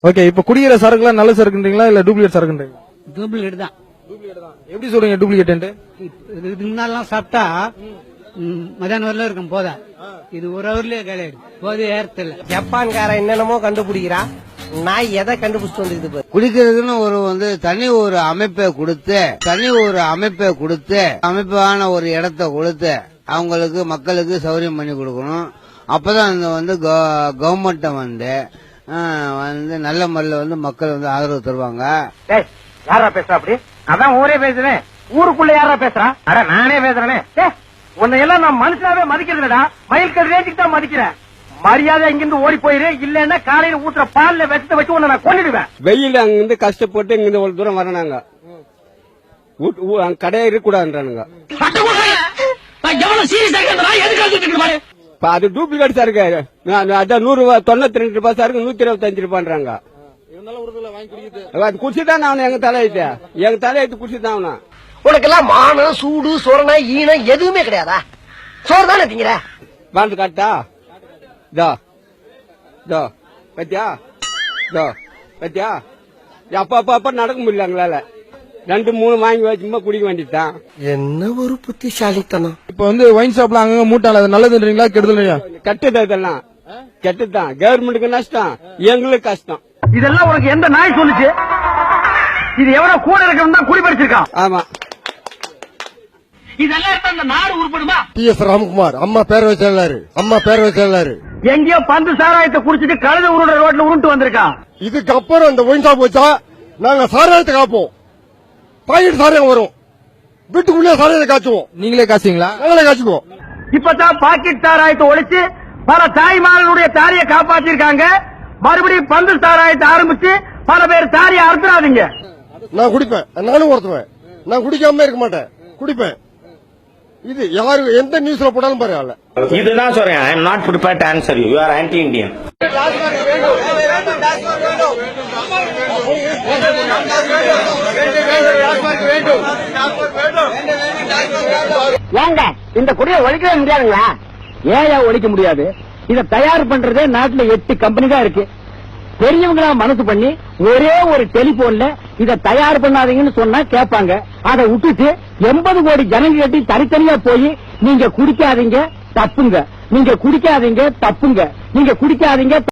Okay, இப்ப குடிக்கிற சரக்குலாம் நல்ல சரக்குன்றீங்களா இல்ல டூப்ளிகேட் சரக்குன்றீங்களா? டூப்ளிகேட் தான். டூப்ளிகேட் தான். எப்படி சொல்றீங்க டூப்ளிகேட்? இதுக்கு முன்னாலாம் சாப்பிட்டா மதியானம் வரல இருக்கும் போதா, இது ஒரு ஹவர்லயே காலியாயிடும். போதே ஏறத்தில்ல. ஜப்பான்காரன் என்னென்னமோ கண்டுபிடிக்கிறான், நான் எதை கண்டுபிடிச்சிட்டு வந்துருக்குது. குடிக்கிறதுக்குன்னு தனி ஒரு அமைப்பை கொடுத்து அமைப்பான ஒரு இடத்த கொடுத்து அவங்களுக்கு மக்களுக்கு சௌகரியம் பண்ணி கொடுக்கணும். அப்பதான் கவர்மெண்ட் நல்ல முறையில் மக்கள் ஆதரவு தருவாங்க. யாரா பேசுற? அப்படி அதான் ஊரே பேசுறேன். ஊருக்குள்ள யாரா பேசுறான்? அட நானே பேசுறேனே. உன்னை எல்லாம் நான் மனுஷனாவே மதிக்கிறதுடா, மயில்கல் ரேஞ்சுக்கு தான் மதிக்கிறேன். மரியாதை இங்கிருந்து ஓடி போயிரு, இல்லன்னா காலையில ஊத்துற பால்ல விஷத்தை வச்சு உன்னை நான் கொன்னிடுவேன். வெயில் அங்கிருந்து கஷ்டப்பட்டு இங்கிருந்து ஒரு தூரம் வரனாங்க, கடையே இருக்கக்கூடாதுன்றானுங்க. அது டூப்ளிகேட் சாருக்கு அதான் 192 ரூபாய் சாருக்கு 125 ரூபான்றாங்க. குடிச்சுதான் அவனு எங்க தலையெழுத்து குடிச்சுதான் அவனா. உனக்கெல்லாம் மானம் சூடு சொரணை ஈனம் எதுவுமே கிடையாதா? சோறு தானே திங்கிற. வாழ்ந்து காட்டா பத்தியா அப்ப நடக்க முடியல எங்களால. 2-3 வாங்கி வச்சுமா குடிக்க வேண்டியதுதான். என்ன ஒரு புத்திசாலித்தனம். இப்ப ஒயின் ஷாப்ல அங்க மூட்டால அது நல்லதுன்றீங்களா கெடுதலையா? கெட்டது, இதெல்லாம் கெட்டதுதான். கவர்மெண்ட்டுக்கு நஷ்டம், எங்களுக்கு கஷ்டம். இதெல்லாம் உனக்கு எந்த நாய் சொல்லுச்சு? இது எவ்வளவு கூட இருக்கணும் தான் குடி பறிச்சிருக்கான். ஆமா, இதெல்லாம் இருந்தா இந்த நாடு உருப்படுமா? TS ராம்குமார் அம்மா பேரவை செயலாளர் எங்கேயோ பந்து சாராயத்தை குடிச்சிட்டு கழுத உருண்ட ரோட்ல உருண்டு வந்திருக்கான். இதுக்கு அப்புறம் இந்த ஒயின் ஷாப் வச்சா நாங்க சாராயத்தை காப்போம். பாக்கெட் சாராயம் வரும், வீட்டுக்குள்ளே சாராயத்தை காய்ச்சுவோம். நீங்களே காசுங்களா? நாங்களே காய்ச்சுவோம். இப்பதான் பாக்கெட் சாராயத்தை ஒழிச்சு பல தாய்மார்களுடைய தாலியை காப்பாத்திருக்காங்க. மறுபடியும் பந்து சாராயத்தை ஆரம்பிச்சு பல பேர் தாலியை அறுத்துறாதீங்க. நான் குடிப்பேன், நானும் ஒருத்துவேன். நான் குடிக்காம இருக்க மாட்டேன், குடிப்பேன். இது யாரு எந்த நியூஸ்ல போட்டாலும் பரவாயில்ல. இதுதான் சொல்றேன். I am not prepared to answer you. You are anti-Indian. ஏங்க இந்த குடியை ஒழிக்கவே முடியாதுங்களா? ஏன் ஒழிக்க முடியாது? இதை தயார் பண்றதே நாட்டுல 8 கம்பெனி தான் இருக்கு. பெரியவங்களா மனசு பண்ணி ஒரே ஒரு டெலிபோன்ல இதை தயார் பண்ணாதீங்கன்னு சொன்னா கேட்பாங்க. அதை விட்டுட்டு 80 கோடி ஜனங்க கட்டி தனித்தனியா போய் நீங்க குடிக்காதீங்க தப்புங்க, நீங்க குடிக்காதீங்க தப்புங்க, நீங்க குடிக்காதீங்க